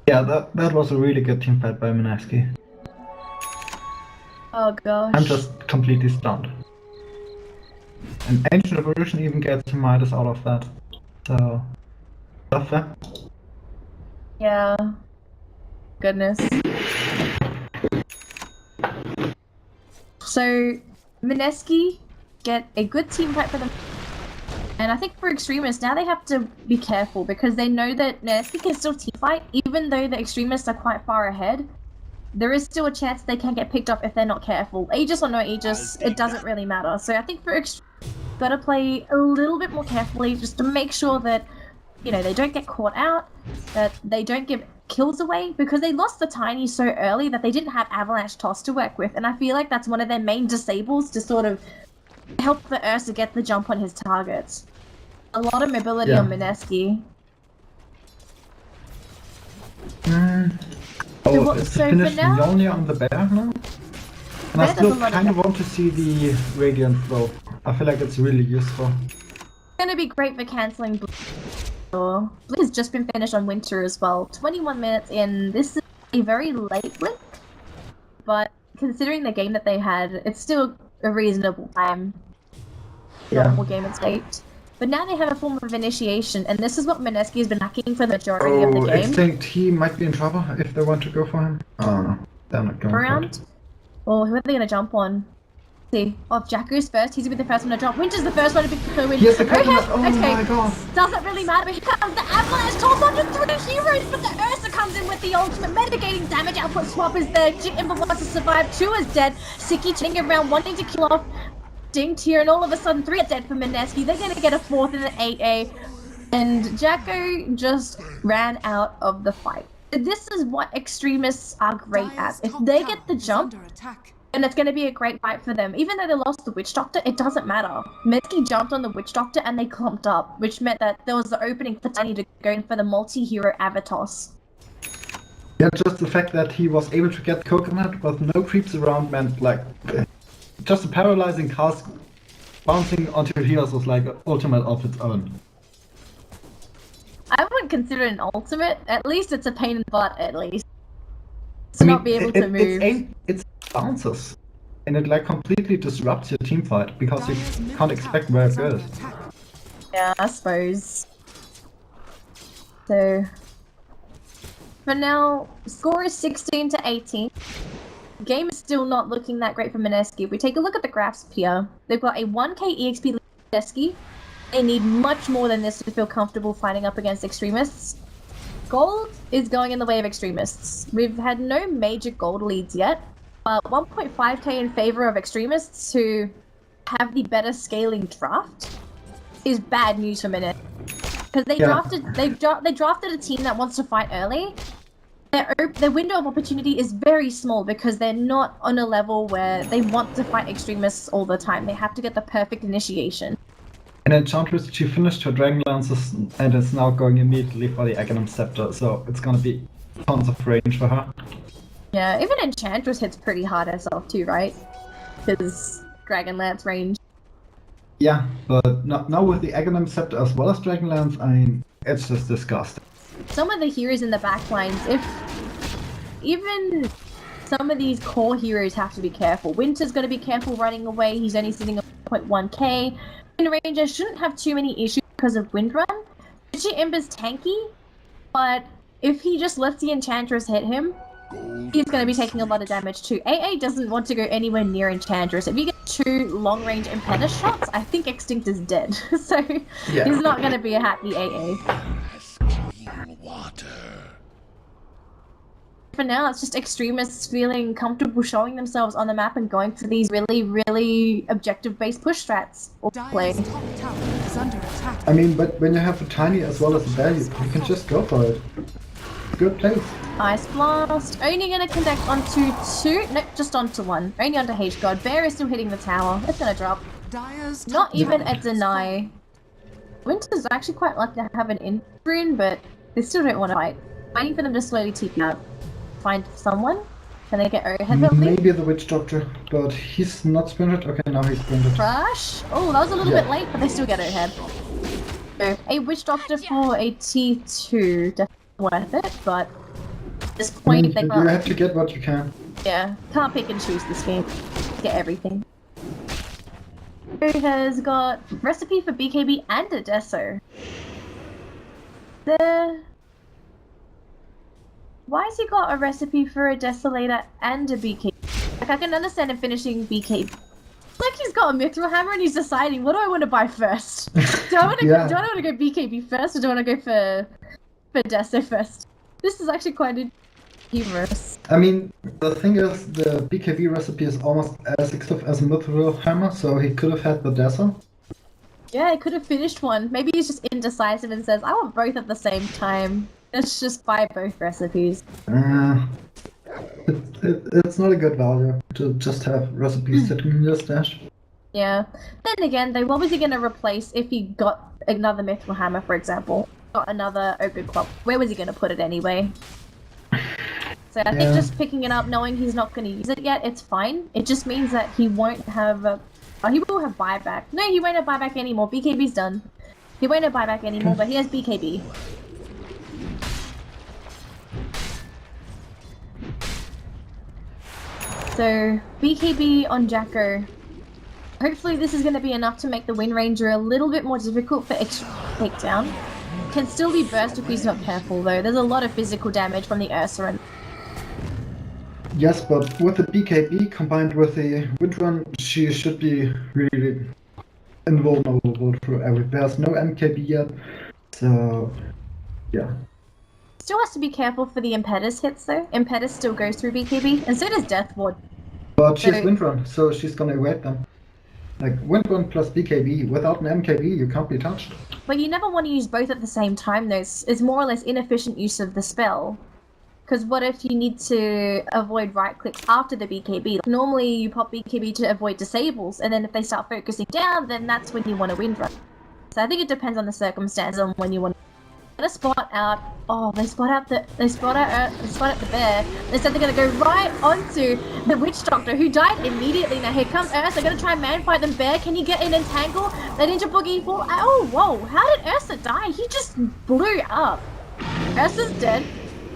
S3: Yeah, that was a really good team fight by Minaski.
S2: Oh gosh.
S3: I'm just completely stunned. And Ancient Evolution even gets Midas out of that. So, love that.
S2: Yeah. Goodness. So, Mineski get a good team fight for them. And I think for Extremists, now they have to be careful because they know that Mineski can still team fight, even though the Extremists are quite far ahead. There is still a chance they can get picked up if they're not careful. Aegis or no Aegis, it doesn't really matter. So I think for Extremists, gotta play a little bit more carefully just to make sure that, you know, they don't get caught out, that they don't give kills away, because they lost the Tiny so early that they didn't have Avalanche Toss to work with, and I feel like that's one of their main disables to sort of help the Ursa get the jump on his targets. A lot of mobility on Mineski.
S3: Oh, it's the finish Mjolnir on the bear now? And I still kind of want to see the Radiant throw. I feel like it's really useful.
S2: It's gonna be great for cancelling Blink. Blink has just been finished on Winter as well. 21 minutes in. This is a very late Blink, but considering the game that they had, it's still a reasonable time. Normal game it's late. But now they have a form of initiation, and this is what Mineski has been lacking for the majority of the game.
S3: Extinct, he might be in trouble if they want to go for him. Oh no, they're not going for it.
S2: Or who are they going to jump on? See, oh, Jakku's first, he's going to be the first one to drop. Winter's the first one to be the win.
S3: Yes, the oh my god.
S2: Doesn't really matter, but here comes the Avalanche toss onto 3 heroes, but the Ursa comes in with the ultimate, mitigating damage output. Swap is there, Imber wants to survive, 2 is dead, Siki turning around, wanting to kill off Dinked here, and all of a sudden 3 are dead for Mineski. They're going to get a 4th in the 8A, and Jakku just ran out of the fight. This is what Extremists are great at. If they get the jump, and it's going to be a great fight for them. Even though they lost the Witch Doctor, it doesn't matter. Mineski jumped on the Witch Doctor and they clumped up, which meant that there was the opening for Tiny to go in for the multi-hero Avatos.
S3: Yeah, just the fact that he was able to get Coconut with no creeps around meant, like, just a paralyzing cast bouncing onto heroes was like an ultimate of its own.
S2: I wouldn't consider it an ultimate. At least it's a pain in the butt, at least. To not be able to move.
S3: It's bounces. And it like completely disrupts your team fight because you can't expect where it goes.
S2: Yeah, I suppose. So for now, score is 16 to 18. The game is still not looking that great for Mineski. If we take a look at the graphs here, they've got a 1k EXP lead for Mineski. They need much more than this to feel comfortable fighting up against Extremists. Gold is going in the way of Extremists. We've had no major gold leads yet, but 1.5k in favor of Extremists who have the better scaling draft is bad news for Minute. Because they drafted a team that wants to fight early. Their window of opportunity is very small because they're not on a level where they want to fight Extremists all the time. They have to get the perfect initiation.
S3: And Enchantress, she finished her Dragonlances and is now going immediately for the Xtrmst Scepter, so it's gonna be tons of range for her.
S2: Yeah, even Enchantress hits pretty hard herself too, right? Because Dragonlance range.
S3: Yeah, but now with the Xtrmst Scepter as well as Dragonlance, I mean, it's just disgusting.
S2: Some of the heroes in the backlines, even some of these core heroes have to be careful. Winter's got to be careful running away, he's only sitting on 0.1k. Ranger shouldn't have too many issues because of Windrun. Richie Ember's tanky, but if he just lets the Enchantress hit him, he's going to be taking a lot of damage too. AA doesn't want to go anywhere near Enchantress. If you get 2 long-range Impetus shots, I think Extinct is dead. So he's not going to be a happy AA. For now, it's just Extremists feeling comfortable showing themselves on the map and going for these really, really objective-based push strats or play.
S3: I mean, but when you have a Tiny as well as a Bear, you can just go for it. Good place.
S2: Ice Blast. Only going to connect onto 2. Nope, just onto 1. Only onto H-God. Bear is still hitting the tower. It's going to drop. Not even a deny. Winter's actually quite lucky to have an in-rune, but they still don't want to fight. Waiting for them to slowly TP out. Find someone? Can they get overhead?
S3: Maybe the Witch Doctor, but he's not sprinted. Okay, now he's sprinted.
S2: Crush? Oh, that was a little bit late, but they still get overhead. So, a Witch Doctor for a T2, definitely worth it, but this point, they
S3: you
S2: can't.
S3: have to get what you can.
S2: Yeah, can't pick and choose this game. Get everything. Who has got recipe for BKB and a deso? Why has he got a recipe for a desolator and a BKB? Like, I can understand him finishing BKB. Like, he's got a mithril hammer and he's deciding, what do I want to buy first? Do I want to
S3: Yeah.
S2: do I want to go BKB first, or do I want to go for deso first? This is actually quite humorous.
S3: I mean, the thing is, the BKB recipe is almost as expensive as a mithril hammer, so he could have had the desert.
S2: Yeah, I could have finished one. Maybe he's just indecisive and says, I want both at the same time. Let's just buy both recipes.
S3: It's not a good value to just have recipes sitting in your stash.
S2: Yeah. Then again, though, what was he going to replace if he got another mithril hammer, for example? Got another ogre club. Where was he going to put it anyway? So I think just picking it up, knowing he's not going to use it yet, it's fine. It just means that he won't have... he will have buyback. No, he won't have buyback anymore. BKB's done. He won't have buyback anymore, but he has BKB. So, BKB on Jacko. Hopefully this is going to be enough to make the Wind Ranger a little bit more difficult for extra takedown. Can still be burst if he's not careful though. There's a lot of physical damage from the Ursa.
S3: Yes, but with the BKB combined with the Wind Run, she should be really invulnerable through everything. There's no MKB yet, so yeah.
S2: Still has to be careful for the Impetus hits though. Impetus still goes through BKB, and so does Death Ward.
S3: But she's Wind Run, so she's gonna evade them. Like, Wind Run plus BKB, without an MKB you can't be touched.
S2: But you never want to use both at the same time though. It's more or less inefficient use of the spell. Because what if you need to avoid right clicks after the BKB? Normally you pop BKB to avoid disables, and then if they start focusing down, then that's when you want to Wind Run. So I think it depends on the circumstances on when you want to spot out. Oh, they spot out the bear. They said they're gonna go right onto the Witch Doctor, who died immediately. Now here comes Ursa. They're gonna try and man fight them. Bear, can you get an entangle? The Ninja Boogie fall. Oh, whoa! How did Ursa die? He just blew up. Ursa's dead.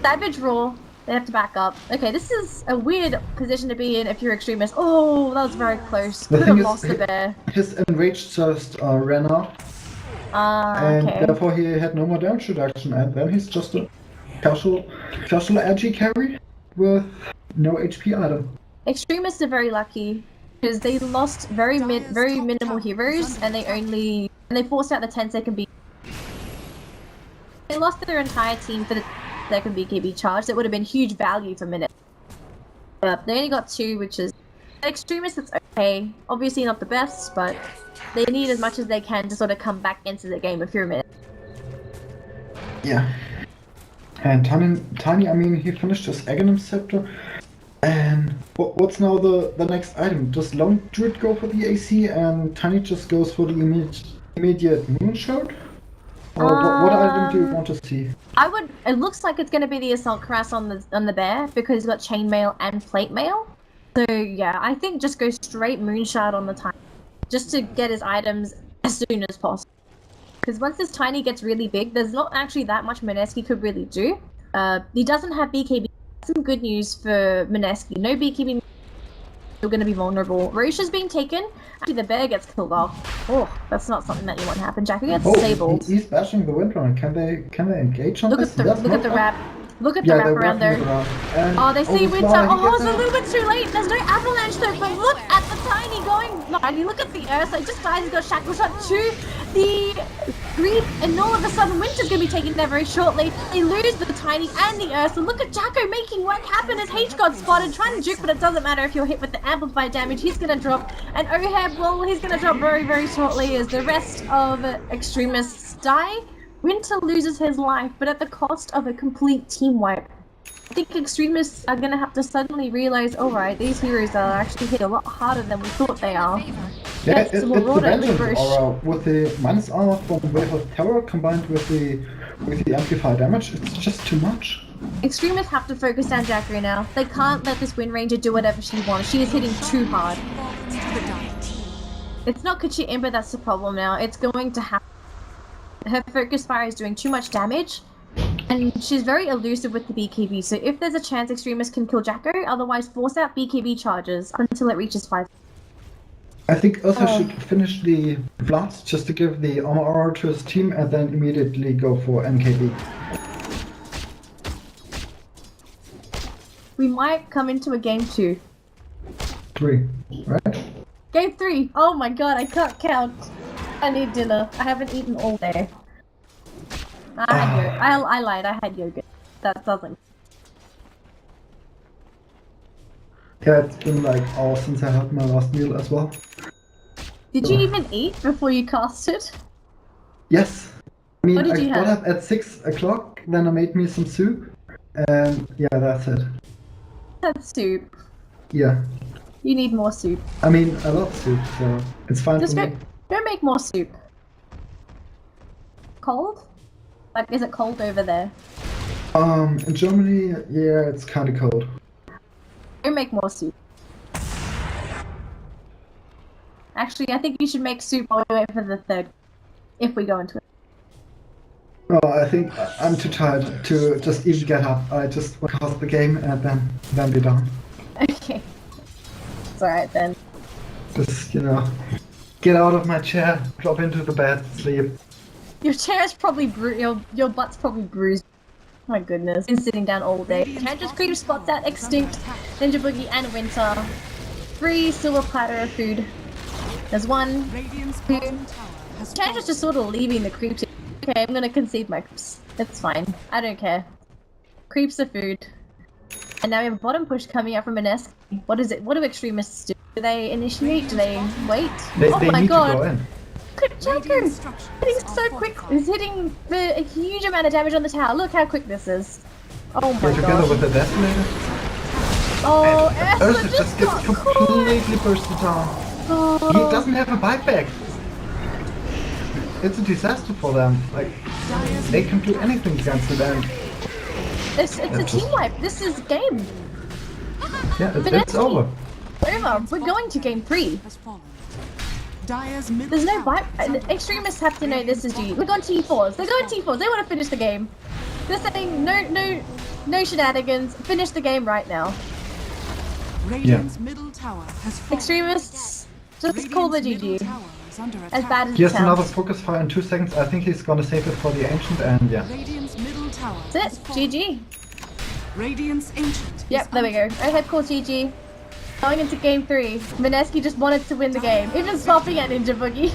S2: Savage Roar. They have to back up. Okay, this is a weird position to be in if you're Xtrmst. Oh, that was very close. Could have lost the bear.
S3: His enraged just ran out. And
S2: Okay.
S3: therefore he had no more damage reduction, and then he's just a casual edgy carry with no HP item.
S2: Xtrmists are very lucky because they lost very minimal heroes, and they forced out the 10-second beat. They lost their entire team for the second BKB charge. That would have been huge value for minute. But they only got 2, which is Xtrmists. It's okay. Obviously not the best, but they need as much as they can to sort of come back into the game if you're a minute.
S3: Yeah. And Tiny, I mean, he finished his Aghanim Scepter. And what's now the next item? Does Lone Druid go for the AC and Tiny just goes for the immediate Moonshot? Or what item do you want to see?
S2: It looks like it's going to be the Assault Cuirass on the bear, because he's got Chainmail and Plate Mail. So yeah, I think just go straight Moonshot on the Tiny, just to get his items as soon as possible. Because once this Tiny gets really big, there's not actually that much Mineski could really do. He doesn't have BKB. Some good news for Mineski. No BKB. Still going to be vulnerable. Rosha's being taken. Actually, the bear gets killed off. Oh, that's not something that you want to happen. Jacko gets disabled.
S3: He's bashing the Windrunner. Can they engage on
S2: Look
S3: this?
S2: at the wrap. Look at the wrap around there. Oh, they see Winter. Oh, it's a little bit too late. There's no avalanche though, but look at the Tiny going. No, look at the Ursa. He just dies. He's got Shackle Shot to the Grief, and all of a sudden Winter's going to be taken there very shortly. They lose the Tiny and the Ursa. Look at Jacko making work happen as H got spotted, trying to juke, but it doesn't matter if you're hit with the amplified damage. He's going to drop. And Oheb, well, he's going to drop very, very shortly as the rest of Xtrmists die. Winter loses his life, but at the cost of a complete team wipe. I think Xtrmists are going to have to suddenly realize, alright, these heroes are actually hit a lot harder than we thought they are.
S3: Yeah, it's the Vengeance Aura with the minus armor from Wave of Terror combined with the amplified damage. It's just too much.
S2: Xtrmists have to focus on Jackery now. They can't let this Wind Ranger do whatever she wants. She is hitting too hard. It's not Kachi Ember that's the problem now. It's going to happen. Her Focus Fire is doing too much damage, and And she's very elusive with the BKB, so if there's a chance Xtrmst can kill Jacko, otherwise force out BKB charges until it reaches 5.
S3: I think also should finish the Vlad just to give the armor to his team and then immediately go for MKB.
S2: We might come into a game 2.
S3: 3, right?
S2: Game 3! Oh my god, I can't count. I need dinner. I haven't eaten all day. I had yogurt. I lied, I had yogurt. That doesn't.
S3: Yeah, it's been like hours since I had my last meal as well.
S2: Did you even eat before you casted?
S3: Yes. I mean,
S2: What did
S3: I
S2: you
S3: got
S2: have?
S3: up at 6 o'clock, then I made me some soup, and yeah, that's it.
S2: That's soup.
S3: Yeah.
S2: You need more soup.
S3: I mean, I love soup, so it's fine
S2: Just
S3: for
S2: go,
S3: me.
S2: go make more soup. Cold? Like, is it cold over there?
S3: In Germany, yeah, it's kind of cold.
S2: Go make more soup. Actually, I think you should make soup while we wait for the 3rd. If we go into it.
S3: Oh, I think I'm too tired to just even get up. I just want to cast the game and then be done.
S2: Okay. It's alright then.
S3: Just, you know, get out of my chair, drop into the bed, sleep.
S2: Your chair is probably your butt's probably bruised. My goodness. Been sitting down all day. Can just creep spots out Extinct, Ninja Boogie, and Winter. 3 silver platter of food. There's 1.
S1: Radiant's
S2: 2.
S1: bottom tower has
S2: Can just sort of leaving the creeps. Okay, I'm gonna concede my creeps. It's fine. I don't care. Creeps are food. And now we have a bottom push coming out from Ines. What is it? What do Xtrmists do? Do they initiate? Do they wait?
S3: They
S2: oh my
S3: need
S2: god!
S3: to go in.
S2: Look at Jacko! Hitting so quick! He's hitting a huge amount of damage on the tower. Look how quick this is. Oh my
S3: Get together
S2: god.
S3: with the Desolator.
S2: Oh,
S3: And
S2: Ursa
S3: Ursa
S2: just
S3: gets
S2: got
S3: completely bursted down.
S2: caught.
S3: He doesn't have a buyback. It's a disaster for them. Like, they can do anything against it, and
S2: It's a team wipe. This is game.
S3: yeah, it's
S2: Vanessa.
S3: over.
S2: Over. We're going to game 3.
S1: has fallen. Dire's middle
S2: There's no
S1: tower
S2: bite. Extremists have to know this is G. We're going T4s. They're going T4s. They want to finish the game. They're saying no shenanigans. Finish the game right now.
S1: Radiant's middle tower has fallen.
S2: Extremists, just call the
S1: Radiant's middle
S2: GG.
S1: tower is under
S2: As
S1: attack.
S2: bad as
S3: He
S2: it
S3: has another
S2: sounds.
S3: focus fire in 2 seconds. I think he's gonna save it for the Ancient, and yeah.
S1: Radiant's middle tower
S2: That's
S1: has
S2: it.
S1: fallen.
S2: GG.
S1: Radiant's ancient.
S2: Yep,
S1: is
S2: there we go.
S1: under
S2: Overhead call GG. Going into game 3. Mineski just wanted to win the game. Even swapping at Ninja Boogie.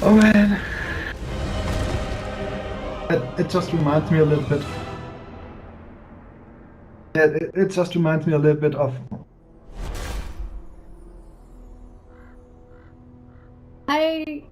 S3: Oh man. It just reminds me a little bit. Yeah, it just reminds me a little bit of.
S2: I